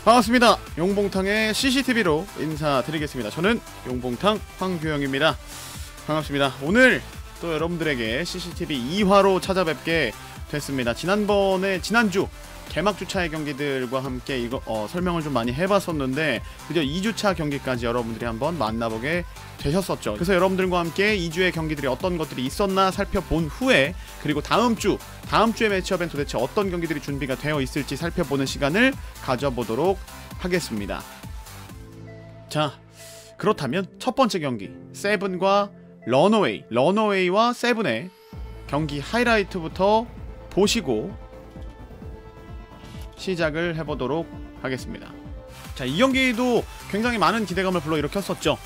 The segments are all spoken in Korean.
반갑습니다. 용봉탕의 CCTV로 인사드리겠습니다. 저는 용봉탕 황규영입니다. 반갑습니다. 오늘 또 여러분들에게 CCTV 2화로 찾아뵙게 됐습니다. 지난주 개막주차의 경기들과 함께 이거 설명을 좀 많이 해봤었는데 드디어 2주차 경기까지 여러분들이 한번 만나보게 되셨었죠. 그래서 여러분들과 함께 2주의 경기들이 어떤 것들이 있었나 살펴본 후에, 그리고 다음주의 매치업엔 도대체 어떤 경기들이 준비가 되어 있을지 살펴보는 시간을 가져보도록 하겠습니다. 자, 그렇다면 첫 번째 경기, 세븐과 러너웨이와 세븐의 경기 하이라이트부터 보시고 시작을 해보도록 하겠습니다. 자, 이 경기도 굉장히 많은 기대감을 불러일으켰었죠.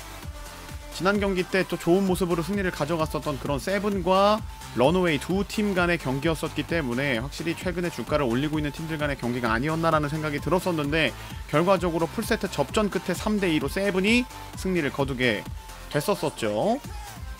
지난 경기 때 또 좋은 모습으로 승리를 가져갔었던 그런 세븐과 러너웨이 두 팀 간의 경기였었기 때문에 확실히 최근에 주가를 올리고 있는 팀들 간의 경기가 아니었나라는 생각이 들었었는데, 결과적으로 풀세트 접전 끝에 3대2로 세븐이 승리를 거두게 됐었었죠.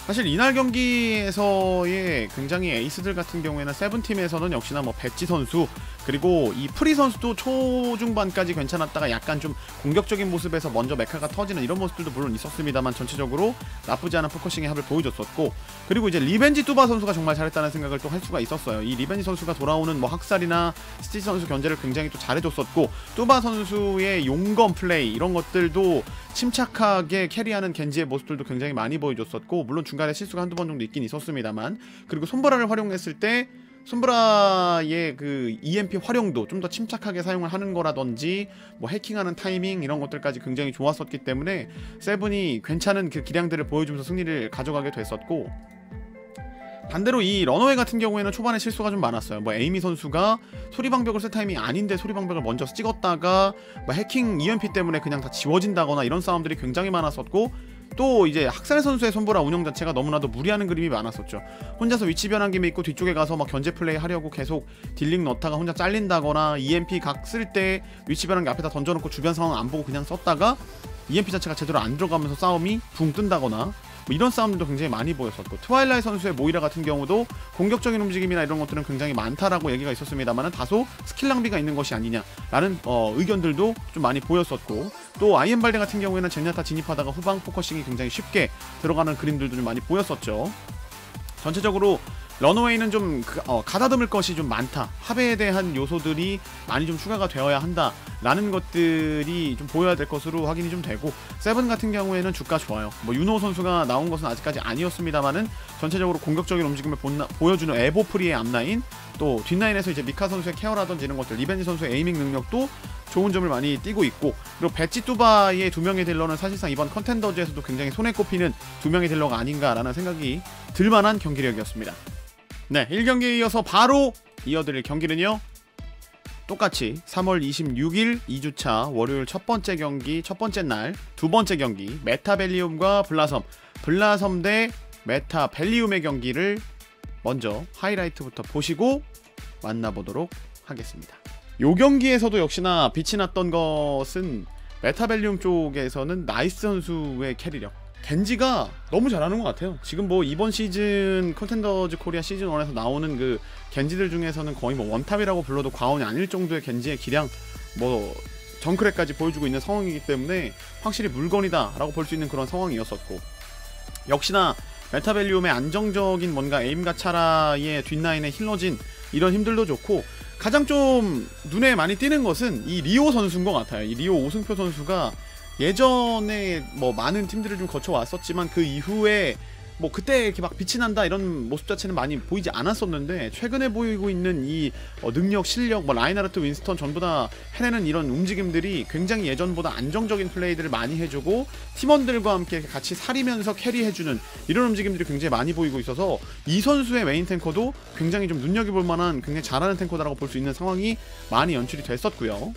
사실 이날 경기에서의 굉장히 에이스들 같은 경우에는 세븐팀에서는 역시나 뭐 배지 선수, 그리고 이 프리 선수도 초중반까지 괜찮았다가 약간 좀 공격적인 모습에서 먼저 메카가 터지는 이런 모습들도 물론 있었습니다만 전체적으로 나쁘지 않은 포커싱의 합을 보여줬었고, 그리고 이제 리벤지 뚜바 선수가 정말 잘했다는 생각을 또 할 수가 있었어요. 이 리벤지 선수가 돌아오는 뭐 학살이나 스티치 선수 견제를 굉장히 또 잘해줬었고, 뚜바 선수의 용검 플레이 이런 것들도 침착하게 캐리하는 겐지의 모습들도 굉장히 많이 보여줬었고, 물론 중간에 실수가 한두 번 정도 있긴 있었습니다만, 그리고 손브라를 활용했을 때 손브라의 그 EMP 활용도 좀 더 침착하게 사용을 하는 거라든지 뭐 해킹하는 타이밍 이런 것들까지 굉장히 좋았었기 때문에 세븐이 괜찮은 그 기량들을 보여주면서 승리를 가져가게 됐었고, 반대로 이 러너웨이 같은 경우에는 초반에 실수가 좀 많았어요. 뭐 에이미 선수가 소리방벽을 쓸 타이밍이 아닌데 소리방벽을 먼저 찍었다가 뭐 해킹 EMP 때문에 그냥 다 지워진다거나 이런 싸움들이 굉장히 많았었고, 또 이제 학살 선수의 손보라 운영 자체가 너무나도 무리하는 그림이 많았었죠. 혼자서 위치 변환기에 있고 뒤쪽에 가서 막 견제 플레이 하려고 계속 딜링 넣다가 혼자 잘린다거나, EMP 각 쓸 때 위치 변환기 앞에다 던져놓고 주변 상황 안 보고 그냥 썼다가 EMP 자체가 제대로 안 들어가면서 싸움이 붕 뜬다거나 뭐 이런 싸움들도 굉장히 많이 보였었고, 트와일라이트 선수의 모이라 같은 경우도 공격적인 움직임이나 이런 것들은 굉장히 많다라고 얘기가 있었습니다만 다소 스킬 낭비가 있는 것이 아니냐라는 의견들도 좀 많이 보였었고, 또 아이엠발데 같은 경우에는 젠야타 진입하다가 후방 포커싱이 굉장히 쉽게 들어가는 그림들도 좀 많이 보였었죠. 전체적으로 러너웨이는 좀 가다듬을 것이 좀 많다, 합에 대한 요소들이 많이 좀 추가가 되어야 한다 라는 것들이 좀 보여야 될 것으로 확인이 좀 되고, 세븐 같은 경우에는 주가 좋아요. 뭐 윤호 선수가 나온 것은 아직까지 아니었습니다만은 전체적으로 공격적인 움직임을 보여주는 에보프리의 앞라인, 또 뒷라인에서 이제 미카 선수의 케어라든지 이런 것들, 리벤지 선수의 에이밍 능력도 좋은 점을 많이 띄고 있고, 그리고 배지 뚜바의 두 명의 딜러는 사실상 이번 컨텐더즈에서도 굉장히 손에 꼽히는 두 명의 딜러가 아닌가라는 생각이 들만한 경기력이었습니다. 네, 1경기에 이어서 바로 이어드릴 경기는요, 똑같이 3월 26일 2주차 월요일 첫 번째 경기, 첫 번째 날 두 번째 경기, 메타벨리움과 블라섬 대 메타벨리움의 경기를 먼저 하이라이트부터 보시고 만나보도록 하겠습니다. 요 경기에서도 역시나 빛이 났던 것은 메타벨리움 쪽에서는 나이스 선수의 캐리력, 겐지가 너무 잘하는 것 같아요. 지금 뭐 이번 시즌 컨텐더즈 코리아 시즌 1에서 나오는 그 겐지들 중에서는 거의 뭐 원탑이라고 불러도 과언이 아닐 정도의 겐지의 기량, 뭐 정크랙까지 보여주고 있는 상황이기 때문에 확실히 물건이다 라고 볼 수 있는 그런 상황이었었고, 역시나 메타벨리움의 안정적인 뭔가 에임과 차라의 뒷라인의 힐러진 이런 힘들도 좋고, 가장 좀 눈에 많이 띄는 것은 이 리오 선수인 것 같아요. 이 리오 오승표 선수가 예전에 뭐 많은 팀들을 좀 거쳐왔었지만 그 이후에 뭐 그때 이렇게 막 빛이 난다 이런 모습 자체는 많이 보이지 않았었는데, 최근에 보이고 있는 이 능력, 실력, 뭐 라인하르트, 윈스턴 전부 다 해내는 이런 움직임들이 굉장히 예전보다 안정적인 플레이들을 많이 해주고 팀원들과 함께 같이 사리면서 캐리해주는 이런 움직임들이 굉장히 많이 보이고 있어서, 이 선수의 메인 탱커도 굉장히 좀 눈여겨볼 만한 굉장히 잘하는 탱커다라고 볼 수 있는 상황이 많이 연출이 됐었고요.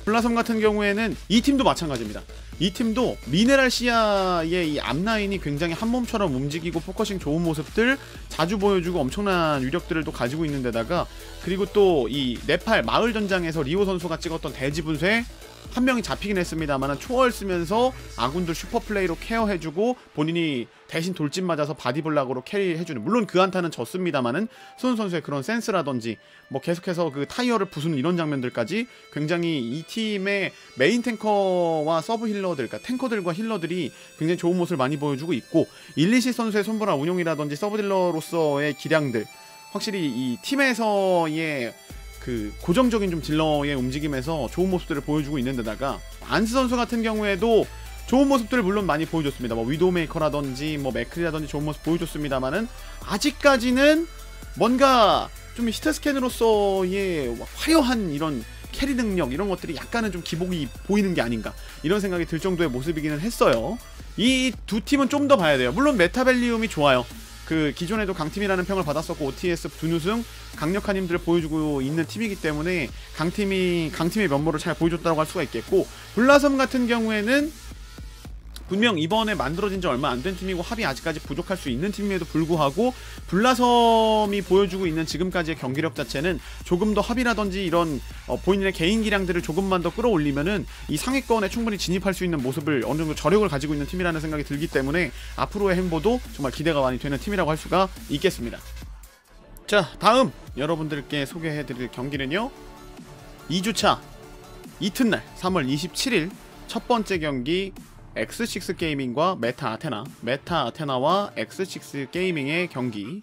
블라섬 같은 경우에는 이 팀도 마찬가지입니다. 이 팀도 미네랄 시야의 이 앞라인이 굉장히 한몸처럼 움직이고 포커싱 좋은 모습들 자주 보여주고 엄청난 위력들을 또 가지고 있는 데다가, 그리고 또 이 네팔 마을 전장에서 리오 선수가 찍었던 대지 분쇄 한 명이 잡히긴 했습니다만 초월 쓰면서 아군들 슈퍼플레이로 케어해주고 본인이 대신 돌진 맞아서 바디블락으로 캐리해주는, 물론 그 한타는 졌습니다만은 손 선수의 그런 센스라든지 뭐 계속해서 그 타이어를 부수는 이런 장면들까지 굉장히 이 팀의 메인 탱커와 서브 힐러들, 그러니까 탱커들과 힐러들이 굉장히 좋은 모습을 많이 보여주고 있고, 일리시 선수의 손보라 운용이라든지 서브 딜러로서의 기량들, 확실히 이 팀에서의 그 고정적인 좀 딜러의 움직임에서 좋은 모습들을 보여주고 있는 데다가 안스 선수 같은 경우에도 좋은 모습들을 물론 많이 보여줬습니다. 뭐 위도우메이커라든지 뭐 맥크리라든지 좋은 모습 보여줬습니다만은 아직까지는 뭔가 좀 히트스캔으로서의 화려한 이런 캐리 능력 이런 것들이 약간은 좀 기복이 보이는 게 아닌가 이런 생각이 들 정도의 모습이기는 했어요. 이 두 팀은 좀 더 봐야 돼요. 물론 메타밸리움이 좋아요. 그 기존에도 강팀이라는 평을 받았었고 OTS 준우승 강력한 힘들을 보여주고 있는 팀이기 때문에 강팀의 면모를 잘 보여줬다고 할 수가 있겠고, 블라섬 같은 경우에는 분명 이번에 만들어진 지 얼마 안 된 팀이고 합이 아직까지 부족할 수 있는 팀임에도 불구하고 블라섬이 보여주고 있는 지금까지의 경기력 자체는 조금 더 합이라든지 이런 본인의 개인 기량들을 조금만 더 끌어올리면은 이 상위권에 충분히 진입할 수 있는 모습을 어느 정도 저력을 가지고 있는 팀이라는 생각이 들기 때문에 앞으로의 행보도 정말 기대가 많이 되는 팀이라고 할 수가 있겠습니다. 자, 다음 여러분들께 소개해드릴 경기는요, 2주차 이튿날 3월 27일 첫 번째 경기 X6 게이밍과 메타 아테나와 X6 게이밍의 경기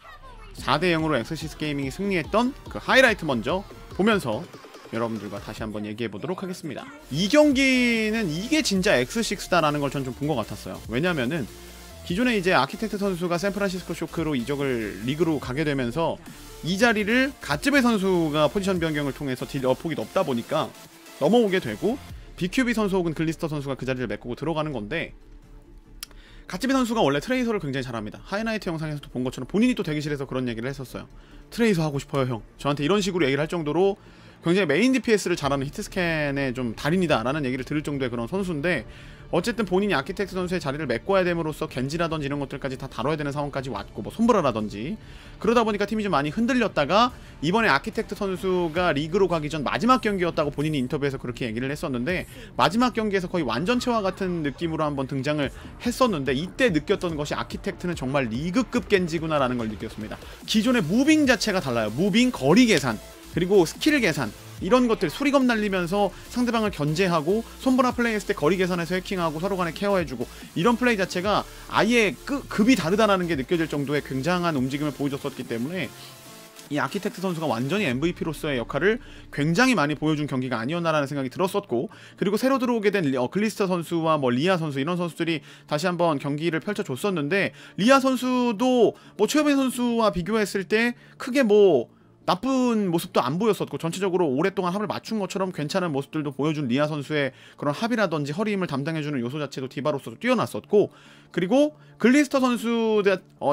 4대0으로 X6 게이밍이 승리했던 그 하이라이트 먼저 보면서 여러분들과 다시 한번 얘기해보도록 하겠습니다. 이 경기는 이게 진짜 X6다라는 걸 전 좀 본 것 같았어요. 왜냐면은 기존에 이제 아키텍트 선수가 샌프란시스코 쇼크로 이적을 리그로 가게 되면서 이 자리를 가츠베 선수가 포지션 변경을 통해서 딜업폭이 높다 보니까 넘어오게 되고, BQB 선수 혹은 글리스터 선수가 그 자리를 메꾸고 들어가는 건데, 가츠비 선수가 원래 트레이서를 굉장히 잘합니다. 하이라이트 영상에서도 본 것처럼 본인이 또 대기실에서 그런 얘기를 했었어요. 트레이서 하고 싶어요 형, 저한테 이런 식으로 얘기를 할 정도로 굉장히 메인 DPS를 잘하는 히트스캔의 좀 달인이다 라는 얘기를 들을 정도의 그런 선수인데, 어쨌든 본인이 아키텍트 선수의 자리를 메꿔야 됨으로써 겐지라든지 이런 것들까지 다 다뤄야 되는 상황까지 왔고, 뭐 손보라라든지 그러다 보니까 팀이 좀 많이 흔들렸다가 이번에 아키텍트 선수가 리그로 가기 전 마지막 경기였다고 본인이 인터뷰에서 그렇게 얘기를 했었는데, 마지막 경기에서 거의 완전체와 같은 느낌으로 한번 등장을 했었는데, 이때 느꼈던 것이 아키텍트는 정말 리그급 겐지구나 라는 걸 느꼈습니다. 기존의 무빙 자체가 달라요. 무빙, 거리 계산, 그리고 스킬 계산, 이런 것들 수리검 날리면서 상대방을 견제하고 손보라 플레이했을 때 거리 계산해서 해킹하고 서로 간에 케어해주고, 이런 플레이 자체가 아예 급이 다르다는 게 느껴질 정도의 굉장한 움직임을 보여줬었기 때문에 이 아키텍트 선수가 완전히 MVP로서의 역할을 굉장히 많이 보여준 경기가 아니었나라는 생각이 들었었고, 그리고 새로 들어오게 된 글리스터 선수와 뭐 리아 선수 이런 선수들이 다시 한번 경기를 펼쳐줬었는데, 리아 선수도 뭐 최효빈 선수와 비교했을 때 크게 뭐 나쁜 모습도 안 보였었고, 전체적으로 오랫동안 합을 맞춘 것처럼 괜찮은 모습들도 보여준 리아 선수의 그런 합이라든지 허리 힘을 담당해주는 요소 자체도 디바로서도 뛰어났었고, 그리고 글리스터 선수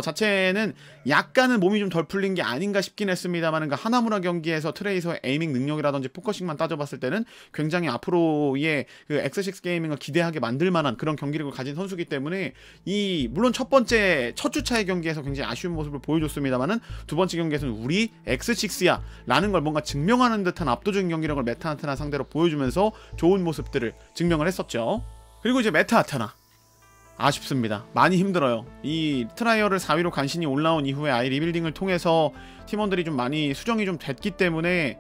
자체는 약간은 몸이 좀 덜 풀린 게 아닌가 싶긴 했습니다만, 그 하나무라 경기에서 트레이서의 에이밍 능력이라든지 포커싱만 따져봤을 때는 굉장히 앞으로의 그 X6 게이밍을 기대하게 만들 만한 그런 경기력을 가진 선수기 때문에, 물론 첫 주차의 경기에서 굉장히 아쉬운 모습을 보여줬습니다만은 두 번째 경기에서는 우리 X6야 라는 걸 뭔가 증명하는 듯한 압도적인 경기력을 메타 아테나 상대로 보여주면서 좋은 모습들을 증명을 했었죠. 그리고 이제 메타 아테나 아쉽습니다. 많이 힘들어요. 이 트라이얼을 4위로 간신히 올라온 이후에 아예 리빌딩을 통해서 팀원들이 좀 많이 수정이 좀 됐기 때문에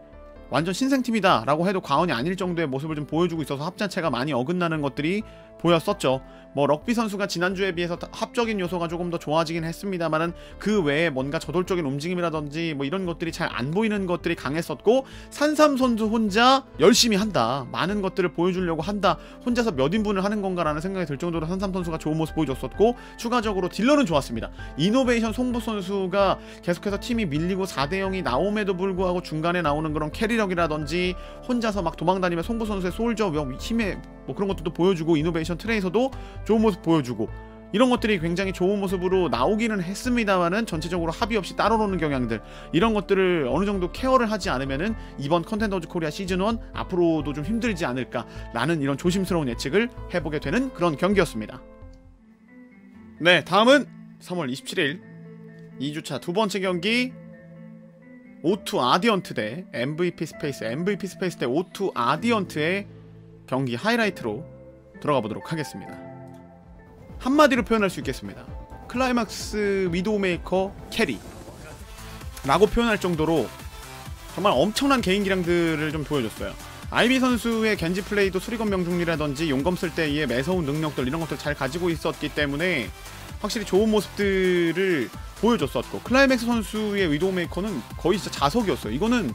완전 신생팀이다 라고 해도 과언이 아닐 정도의 모습을 좀 보여주고 있어서 합 자체가 많이 어긋나는 것들이 보였었죠. 뭐 럭비 선수가 지난주에 비해서 합적인 요소가 조금 더 좋아지긴 했습니다만은 그 외에 뭔가 저돌적인 움직임이라든지 뭐 이런 것들이 잘 안 보이는 것들이 강했었고, 산삼 선수 혼자 열심히 한다, 많은 것들을 보여주려고 한다, 혼자서 몇 인분을 하는 건가라는 생각이 들 정도로 산삼 선수가 좋은 모습 보여줬었고, 추가적으로 딜러는 좋았습니다. 이노베이션 송부 선수가 계속해서 팀이 밀리고 4대0이 나옴에도 불구하고 중간에 나오는 그런 캐리력이라든지 혼자서 막 도망다니며 송부 선수의 솔저 힘의 뭐 그런 것들도 보여주고, 이노베이션 트레이서도 좋은 모습 보여주고, 이런 것들이 굉장히 좋은 모습으로 나오기는 했습니다만은 전체적으로 합의 없이 따로 노는 경향들, 이런 것들을 어느 정도 케어를 하지 않으면은 이번 컨텐더즈 코리아 시즌1 앞으로도 좀 힘들지 않을까라는 이런 조심스러운 예측을 해보게 되는 그런 경기였습니다. 네, 다음은 3월 27일 2주차 두 번째 경기, O2 아디언트 대 MVP 스페이스 대 O2 아디언트의 경기 하이라이트로 들어가 보도록 하겠습니다. 한마디로 표현할 수 있겠습니다. 클라이막스 위도우메이커 캐리 라고 표현할 정도로 정말 엄청난 개인 기량들을 좀 보여줬어요. 아이비 선수의 겐지 플레이도 수리검 명중률이라든지 용검 쓸 때의 매서운 능력들 이런 것들 잘 가지고 있었기 때문에 확실히 좋은 모습들을 보여줬었고, 클라이맥스 선수의 위도우메이커는 거의 진짜 자석이었어요. 이거는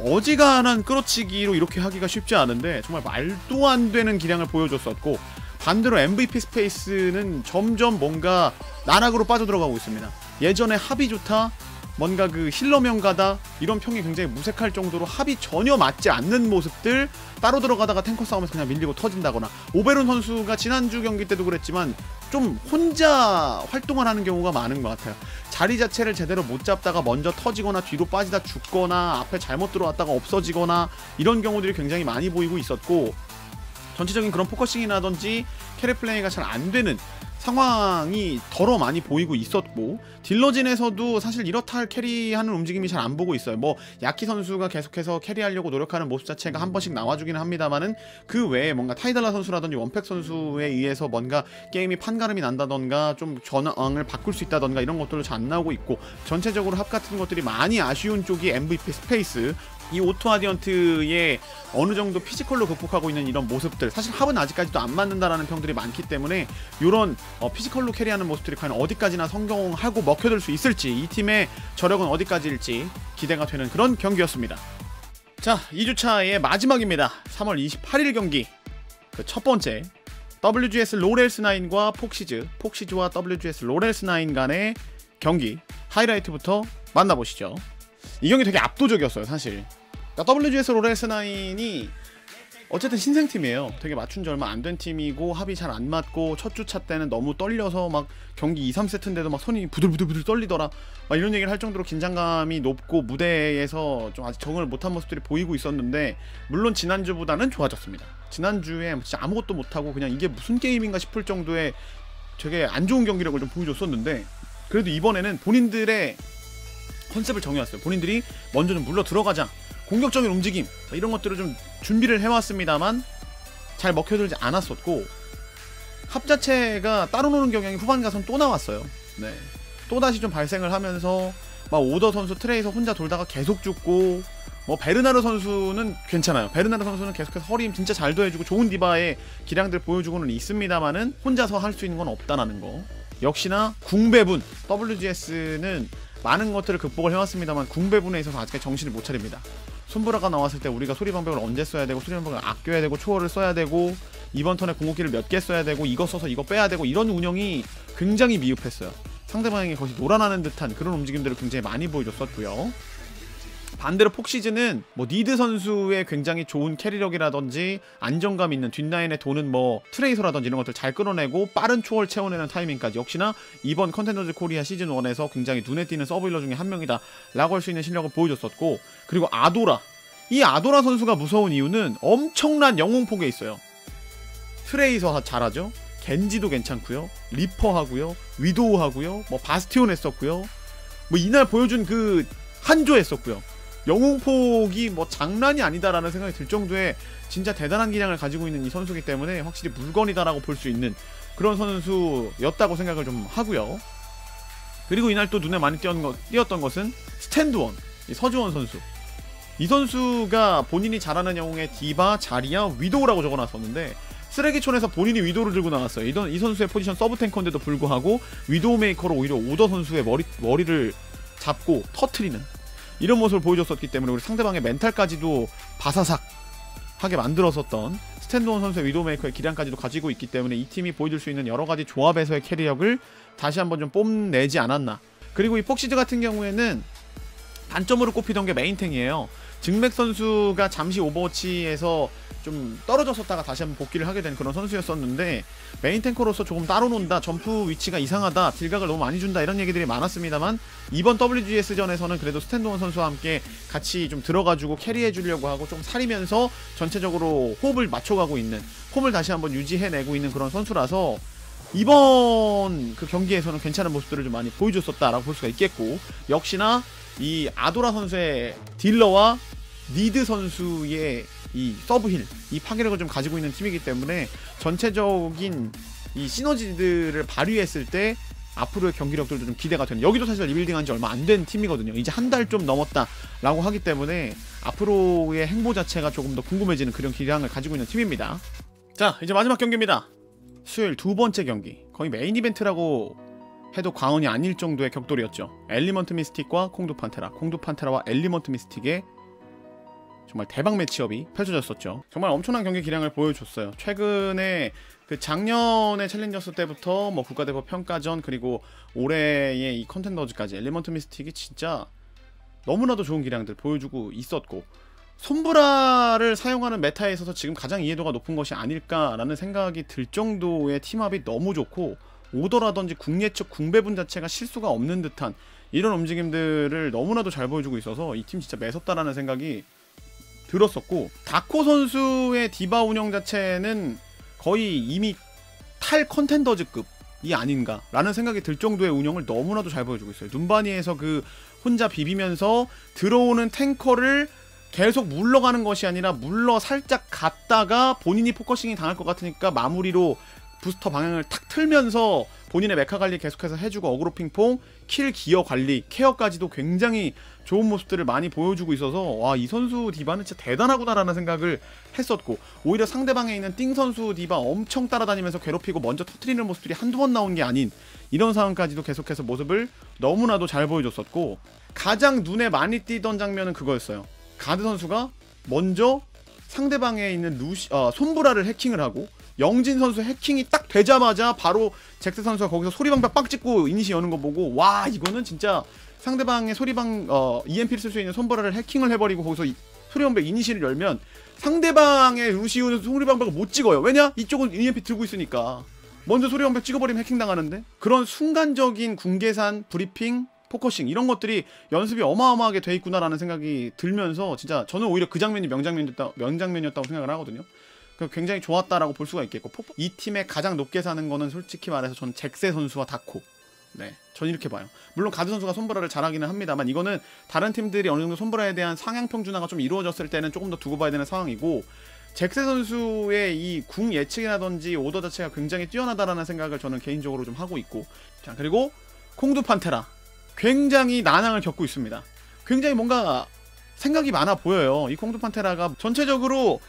어지간한 끌어치기로 이렇게 하기가 쉽지 않은데 정말 말도 안 되는 기량을 보여줬었고, 반대로 MVP 스페이스는 점점 뭔가 나락으로 빠져들어가고 있습니다. 예전에 합이 좋다, 뭔가 그 힐러 명가다 이런 평이 굉장히 무색할 정도로 합이 전혀 맞지 않는 모습들, 따로 들어가다가 탱커 싸움에서 그냥 밀리고 터진다거나, 오베론 선수가 지난주 경기 때도 그랬지만 좀 혼자 활동을 하는 경우가 많은 것 같아요. 자리 자체를 제대로 못 잡다가 먼저 터지거나 뒤로 빠지다 죽거나 앞에 잘못 들어왔다가 없어지거나 이런 경우들이 굉장히 많이 보이고 있었고, 전체적인 그런 포커싱이라든지 캐리 플레이가 잘 안되는 상황이 더러 많이 보이고 있었고, 딜러진에서도 사실 이렇다 할 캐리하는 움직임이 잘 안 보고 있어요. 뭐 야키 선수가 계속해서 캐리하려고 노력하는 모습 자체가 한 번씩 나와주기는 합니다만은, 그 외에 뭔가 타이달라 선수라든지 원팩 선수에 의해서 뭔가 게임이 판가름이 난다던가 좀 전황을 바꿀 수 있다던가 이런 것들도 잘 안 나오고 있고, 전체적으로 합 같은 것들이 많이 아쉬운 쪽이 MVP 스페이스, 이 오토 아디언트의 어느 정도 피지컬로 극복하고 있는 이런 모습들, 사실 합은 아직까지도 안 맞는다라는 평들이 많기 때문에 이런 피지컬로 캐리하는 모습들이 과연 어디까지나 성공하고 먹혀들 수 있을지, 이 팀의 저력은 어디까지일지 기대가 되는 그런 경기였습니다. 자, 2주차의 마지막입니다. 3월 28일 경기, 그 첫 번째 WGS 로렐스9과 폭시즈와 WGS 로렐스9 간의 경기 하이라이트부터 만나보시죠. 이 경기 되게 압도적이었어요, 사실. 그러니까 WGS 로렐스9이 어쨌든 신생팀이에요. 되게 맞춘 지 얼마 안 된 팀이고, 합이 잘 안 맞고, 첫 주차 때는 너무 떨려서 막 경기 2, 3세트인데도 막 손이 부들부들 떨리더라, 막 이런 얘기를 할 정도로 긴장감이 높고 무대에서 좀 아직 적응을 못한 모습들이 보이고 있었는데, 물론 지난주보다는 좋아졌습니다. 지난주에 진짜 아무것도 못하고 그냥 이게 무슨 게임인가 싶을 정도의 되게 안 좋은 경기력을 좀 보여줬었는데, 그래도 이번에는 본인들의 컨셉을 정해왔어요. 본인들이 먼저 좀 물러 들어가자, 공격적인 움직임 이런 것들을 좀 준비를 해왔습니다만 잘 먹혀들지 않았었고, 합 자체가 따로 노는 경향이 후반 가선 또 나왔어요. 네, 또다시 좀 발생을 하면서 막 오더 선수 트레이서 혼자 돌다가 계속 죽고, 뭐 베르나르 선수는 괜찮아요. 베르나르 선수는 계속해서 허리힘 진짜 잘 더해주고 좋은 디바의 기량들 보여주고는 있습니다만은 혼자서 할 수 있는 건 없다라는 거. 역시나 궁배분, WGS는 많은 것들을 극복을 해왔습니다만 궁배분에 있어서 아직까지 정신을 못 차립니다. 손브라가 나왔을 때 우리가 소리방벽을 언제 써야 되고, 소리방벽을 아껴야 되고, 초월을 써야 되고, 이번 턴에 궁극기를 몇 개 써야 되고, 이거 써서 이거 빼야 되고, 이런 운영이 굉장히 미흡했어요. 상대방이 거의 놀아나는 듯한 그런 움직임들을 굉장히 많이 보여줬었고요. 반대로 폭시즈는 뭐 니드 선수의 굉장히 좋은 캐리력이라든지 안정감 있는 뒷라인에 도는 뭐 트레이서라든지 이런 것들 잘 끌어내고 빠른 초월 채워내는 타이밍까지, 역시나 이번 컨텐더즈 코리아 시즌1에서 굉장히 눈에 띄는 서브힐러 중에 한 명이다 라고 할 수 있는 실력을 보여줬었고, 그리고 아도라, 이 아도라 선수가 무서운 이유는 엄청난 영웅폭에 있어요. 트레이서 잘하죠, 겐지도 괜찮고요, 리퍼 하고요, 위도우 하고요, 뭐 바스티온 했었고요, 뭐 이날 보여준 그 한조 했었고요. 영웅폭이 뭐 장난이 아니다라는 생각이 들 정도의 진짜 대단한 기량을 가지고 있는 이 선수이기 때문에 확실히 물건이다라고 볼 수 있는 그런 선수였다고 생각을 좀 하고요. 그리고 이날 또 눈에 많이 띄었던 것은 스탠드원, 이 서주원 선수. 이 선수가 본인이 잘하는 영웅의 디바, 자리야, 위도우라고 적어놨었는데 쓰레기촌에서 본인이 위도우를 들고 나왔어요. 이 선수의 포지션 서브탱커인데도 불구하고 위도우 메이커로 오히려 오더 선수의 머리를 잡고 터트리는 이런 모습을 보여줬었기 때문에 우리 상대방의 멘탈까지도 바사삭 하게 만들었었던 스탠드온 선수의 위도우메이커의 기량까지도 가지고 있기 때문에 이 팀이 보여줄 수 있는 여러가지 조합에서의 캐리력을 다시 한번 좀 뽐내지 않았나. 그리고 이 폭시즈 같은 경우에는 단점으로 꼽히던 게 메인탱이에요. 증맥 선수가 잠시 오버워치에서 좀 떨어졌었다가 다시 한번 복귀를 하게 된 그런 선수였었는데, 메인 탱커로서 조금 따로 논다, 점프 위치가 이상하다, 딜각을 너무 많이 준다 이런 얘기들이 많았습니다만, 이번 WGS전에서는 그래도 스탠드온 선수와 함께 같이 좀 들어가주고 캐리해주려고 하고 좀 사리면서 전체적으로 호흡을 맞춰가고 있는, 폼을 다시 한번 유지해내고 있는 그런 선수라서 이번 그 경기에서는 괜찮은 모습들을 좀 많이 보여줬었다라고 볼 수가 있겠고, 역시나 이 아도라 선수의 딜러와 니드 선수의 이 서브힐, 이 파괴력을 좀 가지고 있는 팀이기 때문에 전체적인 이 시너지들을 발휘했을 때 앞으로의 경기력들도 좀 기대가 되는, 여기도 사실 리빌딩한 지 얼마 안 된 팀이거든요. 이제 한 달 좀 넘었다 라고 하기 때문에 앞으로의 행보 자체가 조금 더 궁금해지는 그런 기량을 가지고 있는 팀입니다. 자, 이제 마지막 경기입니다. 수요일 두 번째 경기, 거의 메인 이벤트라고 해도 과언이 아닐 정도의 격돌이었죠. 엘리먼트 미스틱과 콩두 판테라, 콩두 판테라와 엘리먼트 미스틱의 정말 대박 매치업이 펼쳐졌었죠. 정말 엄청난 경기 기량을 보여줬어요. 최근에 그 작년에 챌린저스 때부터 뭐 국가대표 평가전, 그리고 올해의 이 컨텐더즈까지 엘리먼트 미스틱이 진짜 너무나도 좋은 기량들 보여주고 있었고, 솜브라를 사용하는 메타에 있어서 지금 가장 이해도가 높은 것이 아닐까라는 생각이 들 정도의 팀합이 너무 좋고, 오더라든지 궁예측 궁배분 자체가 실수가 없는 듯한 이런 움직임들을 너무나도 잘 보여주고 있어서 이 팀 진짜 매섭다라는 생각이 들었었고, 다코 선수의 디바 운영 자체는 거의 이미 탈 컨텐더즈급이 아닌가라는 생각이 들 정도의 운영을 너무나도 잘 보여주고 있어요. 눈바니에서 그 혼자 비비면서 들어오는 탱커를 계속 물러가는 것이 아니라 물러 살짝 갔다가 본인이 포커싱이 당할 것 같으니까 마무리로 부스터 방향을 탁 틀면서 본인의 메카 관리 계속해서 해주고, 어그로 핑퐁, 킬 기어 관리, 케어까지도 굉장히 좋은 모습들을 많이 보여주고 있어서 와, 이 선수 디바는 진짜 대단하구나라는 생각을 했었고, 오히려 상대방에 있는 띵 선수 디바 엄청 따라다니면서 괴롭히고 먼저 터트리는 모습들이 한두 번 나온 게 아닌 이런 상황까지도 계속해서 모습을 너무나도 잘 보여줬었고, 가장 눈에 많이 띄던 장면은 그거였어요. 가드 선수가 먼저 상대방에 있는 솜브라를 해킹을 하고, 영진 선수 해킹이 딱 되자마자 바로 잭스 선수가 거기서 소리방벽 빡 찍고 이니시 여는 거 보고, 와, 이거는 진짜 상대방의 EMP를 쓸 수 있는 솜브라를 해킹을 해버리고 거기서 소리방벽 이니시를 열면 상대방의 루시우는 소리방벽을 못 찍어요. 왜냐? 이쪽은 EMP 들고 있으니까. 먼저 소리방벽 찍어버리면 해킹당하는데, 그런 순간적인 궁계산, 브리핑, 포커싱 이런 것들이 연습이 어마어마하게 돼 있구나라는 생각이 들면서 진짜 저는 오히려 그 장면이 명장면이었다고 생각을 하거든요. 굉장히 좋았다라고 볼 수가 있겠고, 이 팀의 가장 높게 사는 거는 솔직히 말해서 전 잭세 선수와 다코, 네, 전 이렇게 봐요. 물론 가드 선수가 솜브라를 잘하기는 합니다만, 이거는 다른 팀들이 어느 정도 솜브라에 대한 상향 평준화가 좀 이루어졌을 때는 조금 더 두고 봐야 되는 상황이고, 잭세 선수의 이 궁 예측이라든지 오더 자체가 굉장히 뛰어나다라는 생각을 저는 개인적으로 좀 하고 있고, 자, 그리고 콩두 판테라 굉장히 난항을 겪고 있습니다. 굉장히 뭔가 생각이 많아 보여요. 이 콩두 판테라가 전체적으로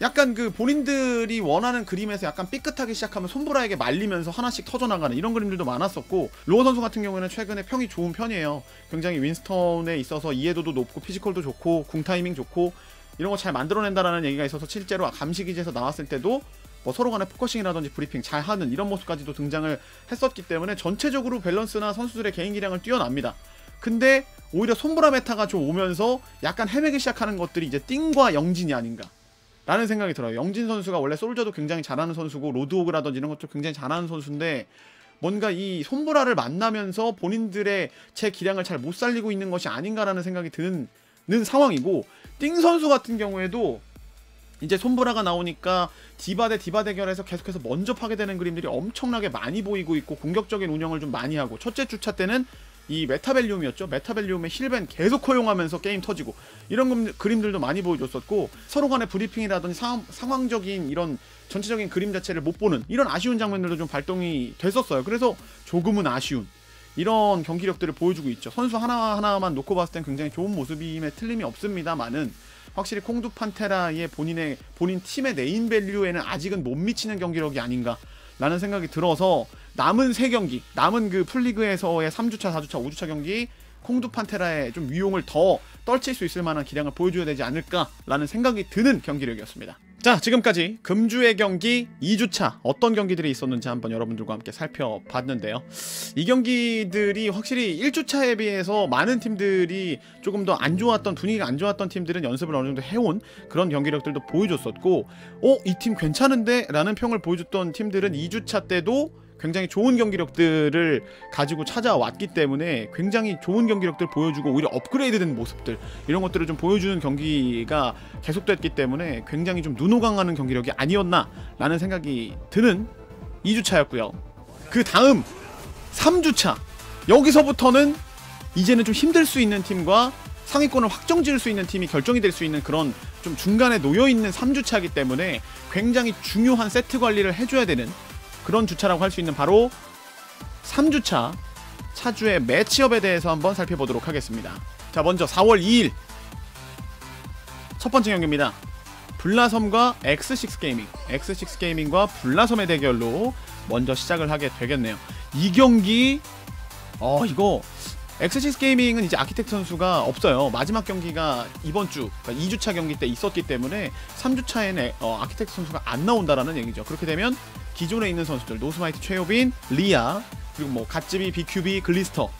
약간 그 본인들이 원하는 그림에서 약간 삐끗하기 시작하면 솜브라에게 말리면서 하나씩 터져나가는 이런 그림들도 많았었고, 로어 선수 같은 경우에는 최근에 평이 좋은 편이에요. 굉장히 윈스턴에 있어서 이해도도 높고 피지컬도 좋고 궁 타이밍 좋고 이런 거 잘 만들어낸다라는 얘기가 있어서 실제로 감시기지에서 나왔을 때도 뭐 서로 간의 포커싱이라든지 브리핑 잘하는 이런 모습까지도 등장을 했었기 때문에 전체적으로 밸런스나 선수들의 개인 기량을 뛰어납니다. 근데 오히려 솜브라 메타가 좀 오면서 약간 헤매기 시작하는 것들이 이제 띵과 영진이 아닌가 라는 생각이 들어요. 영진 선수가 원래 솔저도 굉장히 잘하는 선수고, 로드오그라든지 이런 것도 굉장히 잘하는 선수인데, 뭔가 이 솜브라를 만나면서 본인들의 제 기량을 잘 못 살리고 있는 것이 아닌가라는 생각이 드는 상황이고, 띵 선수 같은 경우에도 이제 솜브라가 나오니까 디바 대 디바 대결에서 계속해서 먼저 파괴되는 그림들이 엄청나게 많이 보이고 있고, 공격적인 운영을 좀 많이 하고, 첫째 주차 때는 이 메타벨리움이었죠. 메타벨리움의 힐벤 계속 허용하면서 게임 터지고 이런 그림들도 많이 보여줬었고, 서로 간의 브리핑이라든지 상황적인 이런 전체적인 그림 자체를 못 보는 이런 아쉬운 장면들도 좀 발동이 됐었어요. 그래서 조금은 아쉬운 이런 경기력들을 보여주고 있죠. 선수 하나하나만 놓고 봤을 땐 굉장히 좋은 모습임에 틀림이 없습니다만은, 확실히 콩두 판테라의 본인 팀의 네임밸류에는 아직은 못 미치는 경기력이 아닌가 라는 생각이 들어서, 남은 3경기, 남은 그 풀리그에서의 3주차, 4주차, 5주차 경기 콩두 판테라의 좀 위용을 더 떨칠 수 있을 만한 기량을 보여줘야 되지 않을까라는 생각이 드는 경기력이었습니다. 자, 지금까지 금주의 경기 2주차 어떤 경기들이 있었는지 한번 여러분들과 함께 살펴봤는데요. 이 경기들이 확실히 1주차에 비해서 많은 팀들이 조금 더 안 좋았던, 분위기가 안 좋았던 팀들은 연습을 어느 정도 해온 그런 경기력들도 보여줬었고, 이 팀 괜찮은데? 라는 평을 보여줬던 팀들은 2주차 때도 굉장히 좋은 경기력들을 가지고 찾아왔기 때문에 굉장히 좋은 경기력들 보여주고, 오히려 업그레이드된 모습들 이런 것들을 좀 보여주는 경기가 계속됐기 때문에 굉장히 좀 눈호강하는 경기력이 아니었나 라는 생각이 드는 2주차였고요. 그 다음 3주차, 여기서부터는 이제는 좀 힘들 수 있는 팀과 상위권을 확정 지을 수 있는 팀이 결정이 될 수 있는 그런 좀 중간에 놓여있는 3주차이기 때문에 굉장히 중요한 세트 관리를 해줘야 되는 그런 주차라고 할 수 있는 바로 3주차 차주의 매치업에 대해서 한번 살펴보도록 하겠습니다. 자, 먼저 4월 2일 첫 번째 경기입니다. 블라섬과 X6게이밍, X6게이밍과 블라섬의 대결로 먼저 시작을 하게 되겠네요. 이 경기 이거 X6게이밍은 이제 아키텍트 선수가 없어요. 마지막 경기가 이번 주, 그러니까 2주차 경기 때 있었기 때문에 3주차에는 아키텍트 선수가 안 나온다라는 얘기죠. 그렇게 되면 기존에 있는 선수들, 노스마이트 최효빈, 리아, 그리고 뭐 갓즈비, BQB, 글리스터,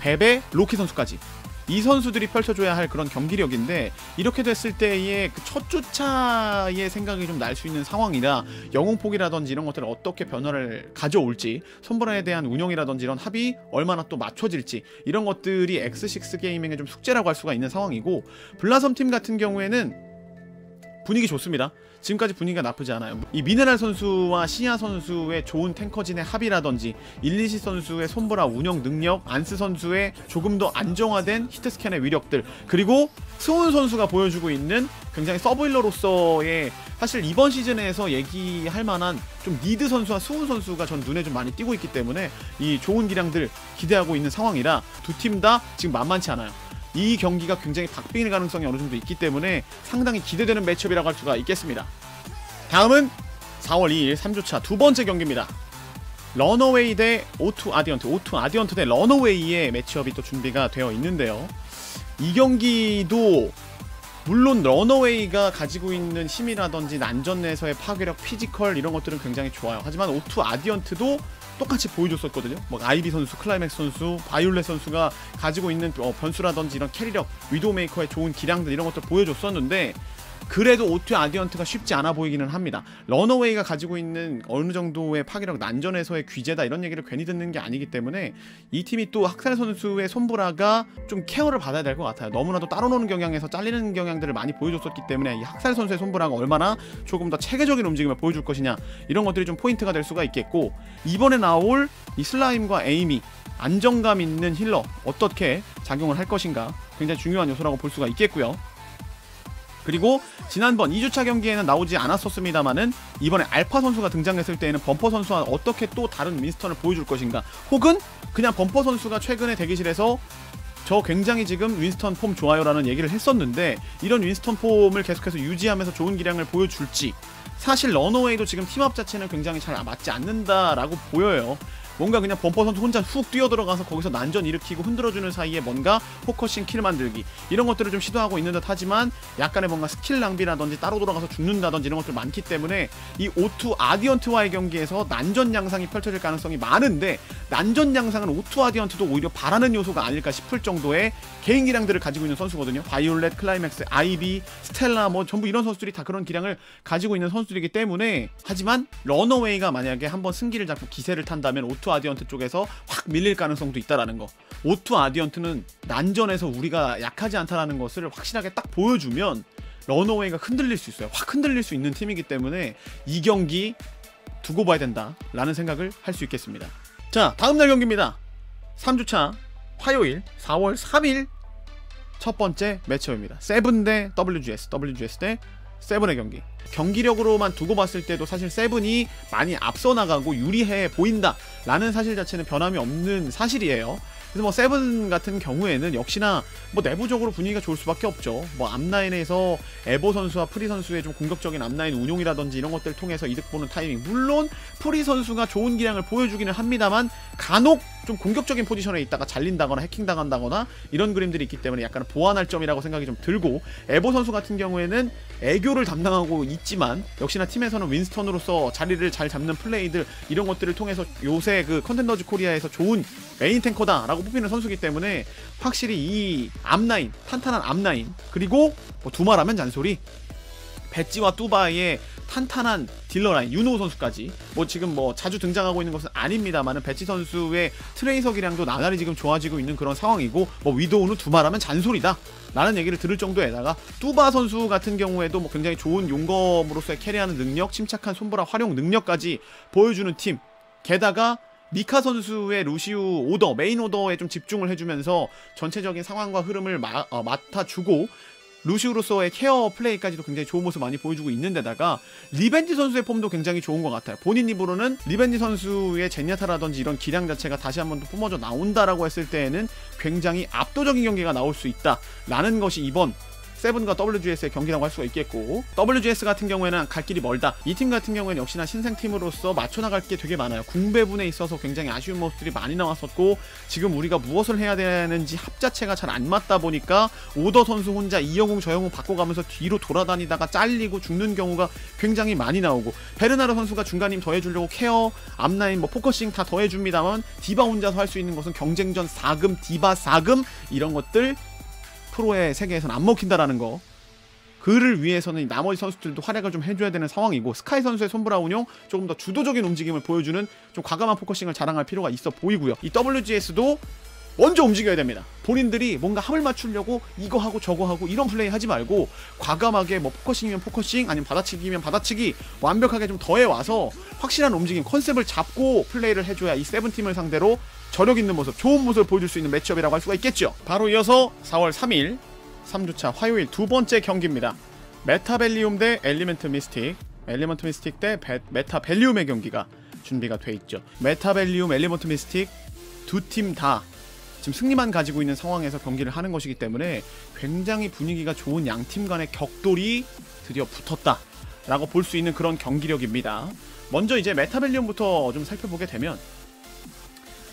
베베, 로키 선수까지 이 선수들이 펼쳐줘야 할 그런 경기력인데, 이렇게 됐을 때의 그 첫 주차의 생각이 좀 날 수 있는 상황이라 영웅폭이라든지 이런 것들을 어떻게 변화를 가져올지, 손보라에 대한 운영이라든지 이런 합이 얼마나 또 맞춰질지, 이런 것들이 X6 게이밍의 좀 숙제라고 할 수가 있는 상황이고, 블라섬 팀 같은 경우에는 분위기 좋습니다. 지금까지 분위기가 나쁘지 않아요. 이 미네랄 선수와 시야 선수의 좋은 탱커진의 합이라든지, 일리시 선수의 손보라 운영 능력, 안스 선수의 조금 더 안정화된 히트스캔의 위력들, 그리고 스온 선수가 보여주고 있는 굉장히 서브힐러로서의, 사실 이번 시즌에서 얘기할 만한 좀 니드 선수와 스온 선수가 전 눈에 좀 많이 띄고 있기 때문에 이 좋은 기량들 기대하고 있는 상황이라 두 팀 다 지금 만만치 않아요. 이 경기가 굉장히 박빙일 가능성이 어느 정도 있기 때문에 상당히 기대되는 매치업이라고 할 수가 있겠습니다. 다음은 4월 2일 3주차 두 번째 경기입니다. 러너웨이 대 O2 아디언트, O2 아디언트 대 러너웨이의 매치업이 또 준비가 되어 있는데요. 이 경기도 물론 러너웨이가 가지고 있는 힘이라든지 난전 내에서의 파괴력, 피지컬 이런 것들은 굉장히 좋아요. 하지만 O2 아디언트도 똑같이 보여줬었거든요. 뭐 아이비 선수, 클라이맥스 선수, 바이올렛 선수가 가지고 있는 변수라든지 이런 캐리력, 위도우메이커의 좋은 기량들 이런 것들 보여줬었는데, 그래도 O2 아디언트가 쉽지 않아 보이기는 합니다. 러너웨이가 가지고 있는 어느 정도의 파괴력, 난전에서의 귀재다 이런 얘기를 괜히 듣는 게 아니기 때문에 이 팀이 또 학살 선수의 손보라가 좀 케어를 받아야 될 것 같아요. 너무나도 따로 노는 경향에서 잘리는 경향들을 많이 보여줬었기 때문에 이 학살 선수의 손보라가 얼마나 조금 더 체계적인 움직임을 보여줄 것이냐, 이런 것들이 좀 포인트가 될 수가 있겠고, 이번에 나올 이 슬라임과 에이미, 안정감 있는 힐러 어떻게 작용을 할 것인가 굉장히 중요한 요소라고 볼 수가 있겠고요. 그리고 지난번 2주차 경기에는 나오지 않았었습니다만은 이번에 알파 선수가 등장했을 때에는 범퍼 선수와 어떻게 또 다른 윈스턴을 보여줄 것인가, 혹은 그냥 범퍼 선수가 최근에 대기실에서 저 굉장히 지금 윈스턴 폼 좋아요 라는 얘기를 했었는데, 이런 윈스턴 폼을 계속해서 유지하면서 좋은 기량을 보여줄지, 사실 러너웨이도 지금 팀업 자체는 굉장히 잘 맞지 않는다라고 보여요. 뭔가 그냥 범퍼 선수 혼자 훅 뛰어들어가서 거기서 난전 일으키고 흔들어주는 사이에 뭔가 포커싱 킬 만들기 이런 것들을 좀 시도하고 있는 듯 하지만, 약간의 뭔가 스킬 낭비라든지 따로 돌아가서 죽는다든지 이런 것들 많기 때문에 이 O2 아디언트와의 경기에서 난전 양상이 펼쳐질 가능성이 많은데, 난전 양상은 O2 아디언트도 오히려 바라는 요소가 아닐까 싶을 정도의 개인 기량들을 가지고 있는 선수거든요. 바이올렛, 클라이맥스, 아이비, 스텔라 뭐 전부 이런 선수들이 다 그런 기량을 가지고 있는 선수들이기 때문에, 하지만 러너웨이가 만약에 한번 승기를 잡고 기세를 탄다면 O2 아디언트 쪽에서 확 밀릴 가능성도 있다라는 거. O2 아디언트는 난전에서 우리가 약하지 않다라는 것을 확실하게 딱 보여주면 러너웨이가 흔들릴 수 있어요. 확 흔들릴 수 있는 팀이기 때문에 이 경기 두고 봐야 된다라는 생각을 할 수 있겠습니다. 자, 다음날 경기입니다. 3주차 화요일 4월 3일 첫 번째 매치업입니다. 세븐 대 WGS, WGS 대 세븐의 경기. 경기력으로만 두고 봤을 때도 사실 세븐이 많이 앞서 나가고 유리해 보인다 라는 사실 자체는 변함이 없는 사실이에요. 그래서 뭐 세븐 같은 경우에는 역시나 뭐 내부적으로 분위기가 좋을 수밖에 없죠. 뭐 앞라인에서 에보 선수와 프리 선수의 좀 공격적인 앞라인 운용이라든지 이런 것들을 통해서 이득 보는 타이밍, 물론 프리 선수가 좋은 기량을 보여주기는 합니다만 간혹 좀 공격적인 포지션에 있다가 잘린다거나 해킹당한다거나 이런 그림들이 있기 때문에 약간 보완할 점이라고 생각이 좀 들고, 에보 선수 같은 경우에는 애교를 담당하고 있지만 역시나 팀에서는 윈스턴으로서 자리를 잘 잡는 플레이들 이런 것들을 통해서 요새 그 컨텐더즈 코리아에서 좋은 메인 탱커다라고 뽑히는 선수이기 때문에 확실히 이 앞라인, 탄탄한 앞라인, 그리고 뭐 두말하면 잔소리, 배지와 뚜바의 탄탄한 딜러라인, 윤호 선수까지 뭐 지금 뭐 자주 등장하고 있는 것은 아닙니다만은 배지 선수의 트레이서 기량도 나날이 지금 좋아지고 있는 그런 상황이고, 뭐 위도우는 두말하면 잔소리다 라는 얘기를 들을 정도에다가 뚜바 선수 같은 경우에도 뭐 굉장히 좋은 용검으로서의 캐리하는 능력, 침착한 손보라 활용 능력까지 보여주는 팀, 게다가 미카 선수의 루시우 오더, 메인 오더에 좀 집중을 해주면서 전체적인 상황과 흐름을 맡아주고, 루시우로서의 케어 플레이까지도 굉장히 좋은 모습 많이 보여주고 있는데다가 리벤지 선수의 폼도 굉장히 좋은 것 같아요. 본인 입으로는 리벤지 선수의 제니아타라든지 이런 기량 자체가 다시 한번 또 뿜어져 나온다라고 했을 때에는 굉장히 압도적인 경기가 나올 수 있다라는 것이 이번 세븐과 WGS의 경기라고 할 수가 있겠고, WGS 같은 경우에는 갈 길이 멀다. 이 팀 같은 경우에는 역시나 신생팀으로서 맞춰나갈 게 되게 많아요. 궁배분에 있어서 굉장히 아쉬운 모습들이 많이 나왔었고, 지금 우리가 무엇을 해야 되는지 합 자체가 잘 안 맞다 보니까 오더 선수 혼자 이 영웅 저 영웅 바꿔가면서 뒤로 돌아다니다가 잘리고 죽는 경우가 굉장히 많이 나오고, 베르나르 선수가 중간 힘 더해주려고 케어, 앞라인 뭐 포커싱 다 더해줍니다만 디바 혼자서 할 수 있는 것은 경쟁전 4금, 디바 4금 이런 것들 프로의 세계에서는 안 먹힌다라는 거. 그를 위해서는 나머지 선수들도 활약을 좀 해줘야 되는 상황이고, 스카이 선수의 손브라 운용 조금 더 주도적인 움직임을 보여주는 좀 과감한 포커싱을 자랑할 필요가 있어 보이고요. 이 WGS도 먼저 움직여야 됩니다. 본인들이 뭔가 합을 맞추려고 이거 하고 저거 하고 이런 플레이 하지 말고 과감하게 뭐 포커싱이면 포커싱 아니면 받아치기면 받아치기 완벽하게 좀 더해와서 확실한 움직임 컨셉을 잡고 플레이를 해줘야 이 세븐팀을 상대로 저력 있는 모습, 좋은 모습을 보여줄 수 있는 매치업이라고 할 수가 있겠죠. 바로 이어서 4월 3일 3주차 화요일 두 번째 경기입니다. 메타벨리움 대 엘리먼트 미스틱, 엘리먼트 미스틱 대 메타벨리움의 경기가 준비가 돼 있죠. 메타벨리움, 엘리먼트 미스틱 두 팀 다 지금 승리만 가지고 있는 상황에서 경기를 하는 것이기 때문에 굉장히 분위기가 좋은 양 팀 간의 격돌이 드디어 붙었다 라고 볼 수 있는 그런 경기력입니다. 먼저 이제 메타벨리움부터 좀 살펴보게 되면,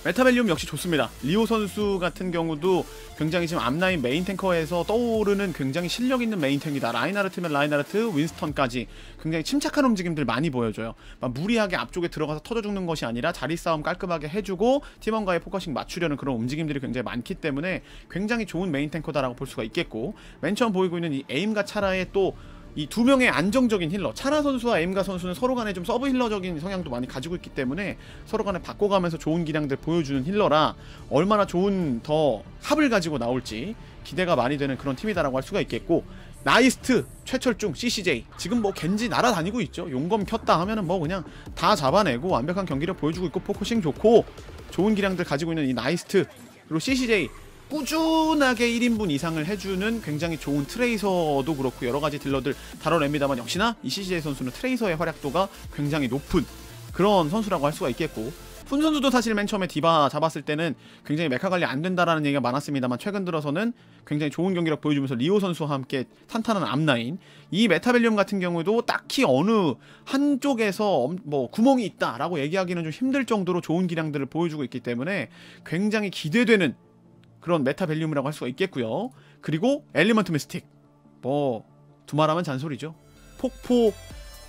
메타벨리움 역시 좋습니다. 리오 선수 같은 경우도 굉장히 지금 앞라인 메인 탱커에서 떠오르는 굉장히 실력 있는 메인 탱이다. 라인하르트면 라인하르트, 윈스턴까지 굉장히 침착한 움직임들 많이 보여줘요. 막 무리하게 앞쪽에 들어가서 터져 죽는 것이 아니라 자리 싸움 깔끔하게 해주고 팀원과의 포커싱 맞추려는 그런 움직임들이 굉장히 많기 때문에 굉장히 좋은 메인 탱커다라고 볼 수가 있겠고, 맨 처음 보이고 있는 이 에임과 차라의 또 이 두 명의 안정적인 힐러, 차라 선수와 에임가 선수는 서로 간에 좀 서브 힐러적인 성향도 많이 가지고 있기 때문에 서로 간에 바꿔가면서 좋은 기량들 보여주는 힐러라 얼마나 좋은 더 합을 가지고 나올지 기대가 많이 되는 그런 팀이다라고 할 수가 있겠고, 나이스트, 최철중, CCJ 지금 뭐 겐지 날아다니고 있죠. 용검 켰다 하면은 뭐 그냥 다 잡아내고 완벽한 경기력 보여주고 있고, 포커싱 좋고 좋은 기량들 가지고 있는 이 나이스트, 그리고 CCJ 꾸준하게 1인분 이상을 해주는 굉장히 좋은 트레이서도 그렇고 여러가지 딜러들 다뤄냅니다만, 역시나 이 CCJ 선수는 트레이서의 활약도가 굉장히 높은 그런 선수라고 할 수가 있겠고, 푼 선수도 사실 맨 처음에 디바 잡았을 때는 굉장히 메카 관리 안 된다라는 얘기가 많았습니다만, 최근 들어서는 굉장히 좋은 경기력 보여주면서 리오 선수와 함께 탄탄한 앞라인, 이 메타벨리움 같은 경우에도 딱히 어느 한쪽에서 뭐 구멍이 있다라고 얘기하기는 좀 힘들 정도로 좋은 기량들을 보여주고 있기 때문에 굉장히 기대되는 그런 메타벨리움이라고 할 수가 있겠고요. 그리고 엘리먼트 미스틱, 뭐 두말하면 잔소리죠. 폭포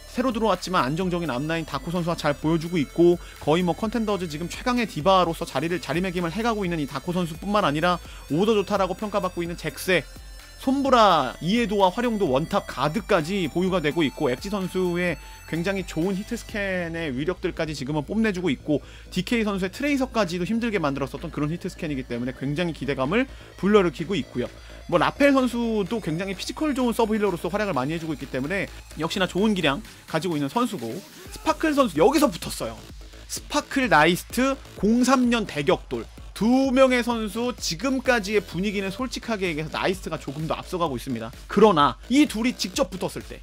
새로 들어왔지만 안정적인 앞라인 다코 선수가 잘 보여주고 있고, 거의 뭐 컨텐더즈 지금 최강의 디바로서 자리매김을 해가고 있는 이 다코 선수뿐만 아니라 오더 좋다라고 평가받고 있는 잭세, 손브라 이해도와 활용도 원탑 가드까지 보유가 되고 있고, 엑지 선수의 굉장히 좋은 히트스캔의 위력들까지 지금은 뽐내주고 있고, DK 선수의 트레이서까지도 힘들게 만들었었던 그런 히트스캔이기 때문에 굉장히 기대감을 불러일으키고 있고요. 뭐 라펠 선수도 굉장히 피지컬 좋은 서브 힐러로서 활약을 많이 해주고 있기 때문에 역시나 좋은 기량 가지고 있는 선수고, 스파클 선수 여기서 붙었어요. 스파클 나이스트 03년 대격돌, 두 명의 선수 지금까지의 분위기는 솔직하게 얘기해서 나이스트가 조금 더 앞서가고 있습니다. 그러나 이 둘이 직접 붙었을 때,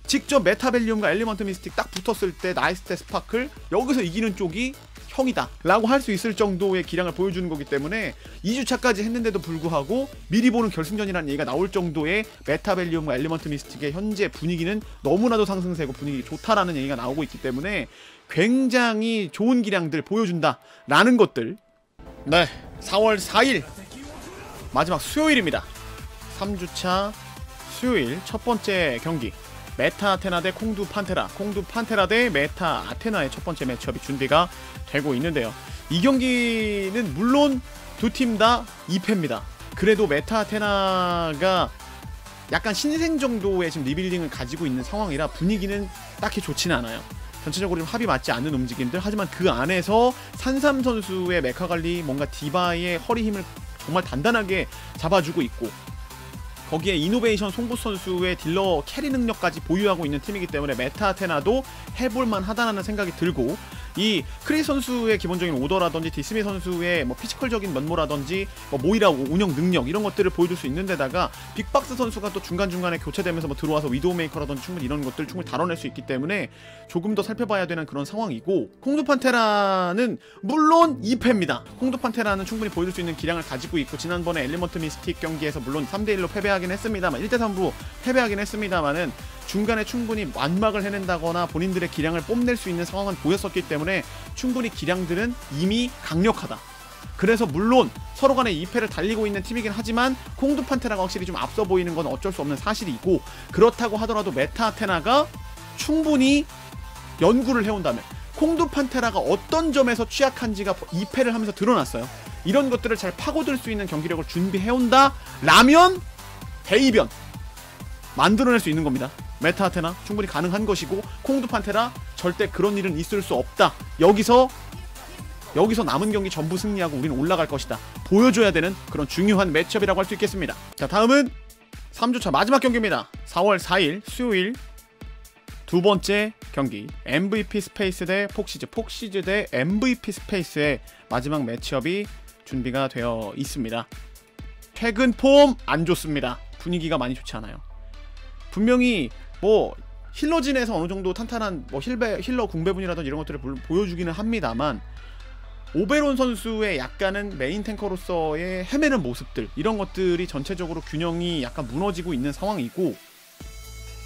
직접 메타벨리움과 엘리먼트 미스틱 딱 붙었을 때 나이스트 대 스파클, 여기서 이기는 쪽이 형이다 라고 할 수 있을 정도의 기량을 보여주는 거기 때문에 2주차까지 했는데도 불구하고 미리 보는 결승전이라는 얘기가 나올 정도의 메타벨리움과 엘리먼트 미스틱의 현재 분위기는 너무나도 상승세고 분위기 좋다라는 얘기가 나오고 있기 때문에 굉장히 좋은 기량들 보여준다 라는 것들. 네, 4월 4일 마지막 수요일입니다. 3주차 수요일 첫 번째 경기, 메타 아테나 대 콩두 판테라, 콩두 판테라 대 메타 아테나의 첫 번째 매치업이 준비가 되고 있는데요. 이 경기는 물론 두 팀 다 2패입니다. 그래도 메타 아테나가 약간 신생 정도의 지금 리빌딩을 가지고 있는 상황이라 분위기는 딱히 좋지는 않아요. 전체적으로 좀 합이 맞지 않는 움직임들, 하지만 그 안에서 산삼 선수의 메카 관리, 뭔가 디바의 허리 힘을 정말 단단하게 잡아주고 있고, 거기에 이노베이션 송부 선수의 딜러 캐리 능력까지 보유하고 있는 팀이기 때문에 메타 아테나도 해볼만 하다는 생각이 들고, 이 크리스 선수의 기본적인 오더라든지 디스미 선수의 뭐 피지컬적인 면모라든지 뭐 모이라 운영 능력 이런 것들을 보여줄 수 있는 데다가 빅박스 선수가 또 중간중간에 교체되면서 뭐 들어와서 위도우 메이커라든지 충분히 이런 것들 충분히 다뤄낼 수 있기 때문에 조금 더 살펴봐야 되는 그런 상황이고, 콩두 판테라는 물론 2패입니다. 콩두 판테라는 충분히 보여줄 수 있는 기량을 가지고 있고, 지난번에 엘리먼트 미스틱 경기에서 물론 3대1로 패배하긴 했습니다만 1대3으로 패배하긴 했습니다만은 중간에 충분히 완막을 해낸다거나 본인들의 기량을 뽐낼 수 있는 상황은 보였었기 때문에 충분히 기량들은 이미 강력하다. 그래서 물론 서로 간에 2패를 달리고 있는 팀이긴 하지만 콩두 판테라가 확실히 좀 앞서 보이는 건 어쩔 수 없는 사실이고, 그렇다고 하더라도 메타 아테나가 충분히 연구를 해온다면 콩두 판테라가 어떤 점에서 취약한지가 2패를 하면서 드러났어요. 이런 것들을 잘 파고들 수 있는 경기력을 준비해온다 라면 대이변 만들어낼 수 있는 겁니다. 메타 아테나 충분히 가능한 것이고, 콩두 판테라 절대 그런 일은 있을 수 없다. 여기서 남은 경기 전부 승리하고 우리는 올라갈 것이다. 보여줘야 되는 그런 중요한 매치업이라고 할 수 있겠습니다. 자, 다음은 3주차 마지막 경기입니다. 4월 4일 수요일 두 번째 경기, MVP 스페이스 대 폭시즈, 폭시즈 대 MVP 스페이스의 마지막 매치업이 준비가 되어 있습니다. 최근 폼 안 좋습니다. 분위기가 많이 좋지 않아요. 분명히 뭐 힐러진에서 어느 정도 탄탄한 뭐 힐러 궁배분이라든지 이런 것들을 보여주기는 합니다만, 오베론 선수의 약간은 메인 탱커로서의 헤매는 모습들, 이런 것들이 전체적으로 균형이 약간 무너지고 있는 상황이고,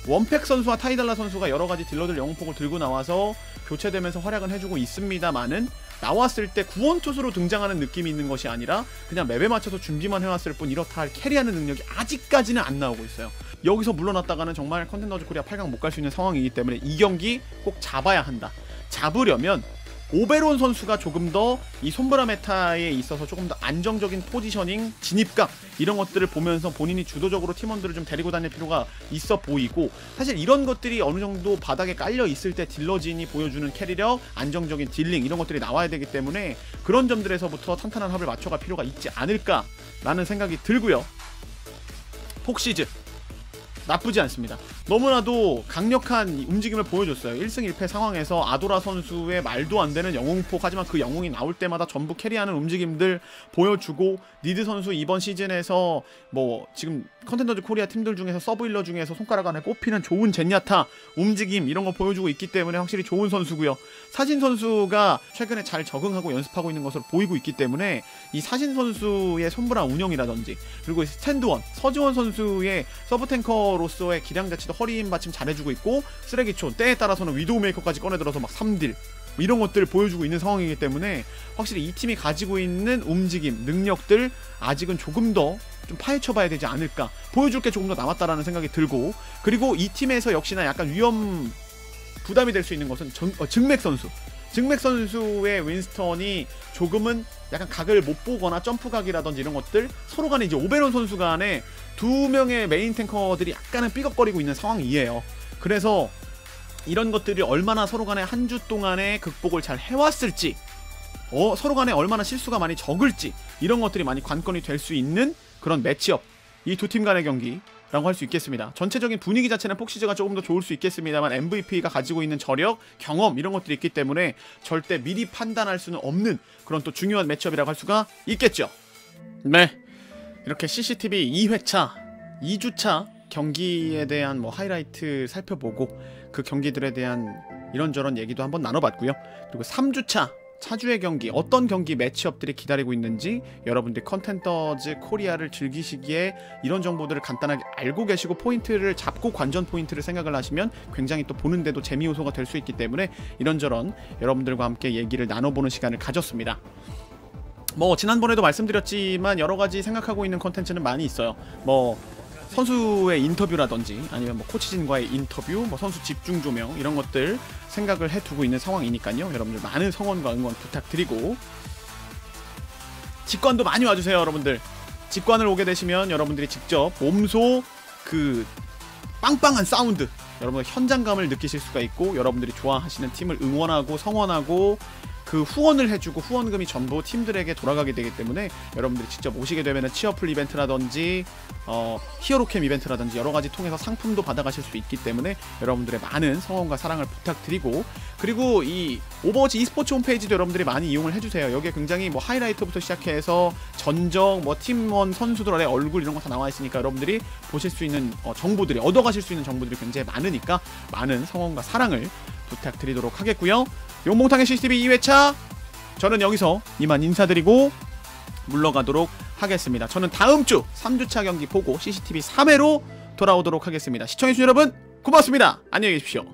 원팩 선수와 타이달라 선수가 여러가지 딜러들 영웅폭을 들고 나와서 교체되면서 활약은 해주고 있습니다만은, 나왔을 때 구원투수로 등장하는 느낌이 있는 것이 아니라 그냥 맵에 맞춰서 준비만 해왔을 뿐 이렇다 할 캐리하는 능력이 아직까지는 안 나오고 있어요. 여기서 물러났다가는 정말 컨텐더즈 코리아 8강 못 갈 수 있는 상황이기 때문에 이 경기 꼭 잡아야 한다. 잡으려면 오베론 선수가 조금 더 이 솜브라 메타에 있어서 조금 더 안정적인 포지셔닝, 진입각 이런 것들을 보면서 본인이 주도적으로 팀원들을 좀 데리고 다닐 필요가 있어 보이고, 사실 이런 것들이 어느 정도 바닥에 깔려 있을 때 딜러진이 보여주는 캐리력, 안정적인 딜링 이런 것들이 나와야 되기 때문에 그런 점들에서부터 탄탄한 합을 맞춰갈 필요가 있지 않을까라는 생각이 들고요. 폭시즈 나쁘지 않습니다. 너무나도 강력한 움직임을 보여줬어요. 1승 1패 상황에서 아도라 선수의 말도 안 되는 영웅폭, 하지만 그 영웅이 나올 때마다 전부 캐리하는 움직임들 보여주고, 니드 선수 이번 시즌에서 뭐 지금 컨텐더즈 코리아 팀들 중에서 서브힐러 중에서 손가락 안에 꼽히는 좋은 젠야타 움직임 이런 거 보여주고 있기 때문에 확실히 좋은 선수고요. 사신 선수가 최근에 잘 적응하고 연습하고 있는 것으로 보이고 있기 때문에 이 사신 선수의 손브라 운영이라든지, 그리고 스탠드원 서지원 선수의 서브탱커로서의 기량 자체도 허리힘 받침 잘해주고 있고, 쓰레기촌 때에 따라서는 위도우 메이커까지 꺼내들어서 막 3딜 이런 것들을 보여주고 있는 상황이기 때문에 확실히 이 팀이 가지고 있는 움직임, 능력들 아직은 조금 더 좀 파헤쳐봐야 되지 않을까, 보여줄 게 조금 더 남았다라는 생각이 들고, 그리고 이 팀에서 역시나 약간 위험 부담이 될 수 있는 것은 증맥 선수. 증맥 선수의 윈스턴이 조금은 약간 각을 못 보거나 점프각이라든지 이런 것들, 서로 간에 이제 오베론 선수 간에 두 명의 메인 탱커들이 약간은 삐걱거리고 있는 상황이에요. 그래서 이런 것들이 얼마나 서로 간에 한 주 동안에 극복을 잘 해왔을지, 서로 간에 얼마나 실수가 많이 적을지, 이런 것들이 많이 관건이 될 수 있는 그런 매치업, 이 두 팀 간의 경기라고 할 수 있겠습니다. 전체적인 분위기 자체는 폭시즈가 조금 더 좋을 수 있겠습니다만, MVP가 가지고 있는 저력, 경험 이런 것들이 있기 때문에 절대 미리 판단할 수는 없는 그런 또 중요한 매치업이라고 할 수가 있겠죠. 네, 이렇게 CCTV 2회차 2주차 경기에 대한 뭐 하이라이트 살펴보고, 그 경기들에 대한 이런저런 얘기도 한번 나눠봤고요. 그리고 3주차 차주의 경기, 어떤 경기 매치업들이 기다리고 있는지 여러분들 컨텐더즈 코리아를 즐기시기에 이런 정보들을 간단하게 알고 계시고 포인트를 잡고 관전 포인트를 생각을 하시면 굉장히 또 보는데도 재미 요소가 될 수 있기 때문에 이런저런 여러분들과 함께 얘기를 나눠보는 시간을 가졌습니다. 뭐 지난번에도 말씀드렸지만 여러가지 생각하고 있는 컨텐츠는 많이 있어요. 뭐 선수의 인터뷰라든지 아니면 뭐 코치진과의 인터뷰, 뭐 선수 집중 조명 이런 것들 생각을 해두고 있는 상황이니까요. 여러분들 많은 성원과 응원 부탁드리고, 직관도 많이 와주세요. 여러분들 직관을 오게 되시면 여러분들이 직접 몸소 그 빵빵한 사운드, 여러분들 현장감을 느끼실 수가 있고 여러분들이 좋아하시는 팀을 응원하고 성원하고 그 후원을 해주고 후원금이 전부 팀들에게 돌아가게 되기 때문에 여러분들이 직접 오시게 되면 치어풀 이벤트라든지 히어로캠 이벤트라든지 여러가지 통해서 상품도 받아가실 수 있기 때문에 여러분들의 많은 성원과 사랑을 부탁드리고, 그리고 이 오버워치 e스포츠 홈페이지도 여러분들이 많이 이용을 해주세요. 여기에 굉장히 뭐 하이라이트부터 시작해서 전적, 뭐 팀원 선수들의 얼굴 이런 거 다 나와 있으니까 여러분들이 보실 수 있는 정보들이, 얻어가실 수 있는 정보들이 굉장히 많으니까 많은 성원과 사랑을 부탁드리도록 하겠고요. 용몽탕의 CCTV 2회차 저는 여기서 이만 인사드리고 물러가도록 하겠습니다. 저는 다음주 3주차 경기 보고 CCTV 3회로 돌아오도록 하겠습니다. 시청해주신 여러분 고맙습니다. 안녕히 계십시오.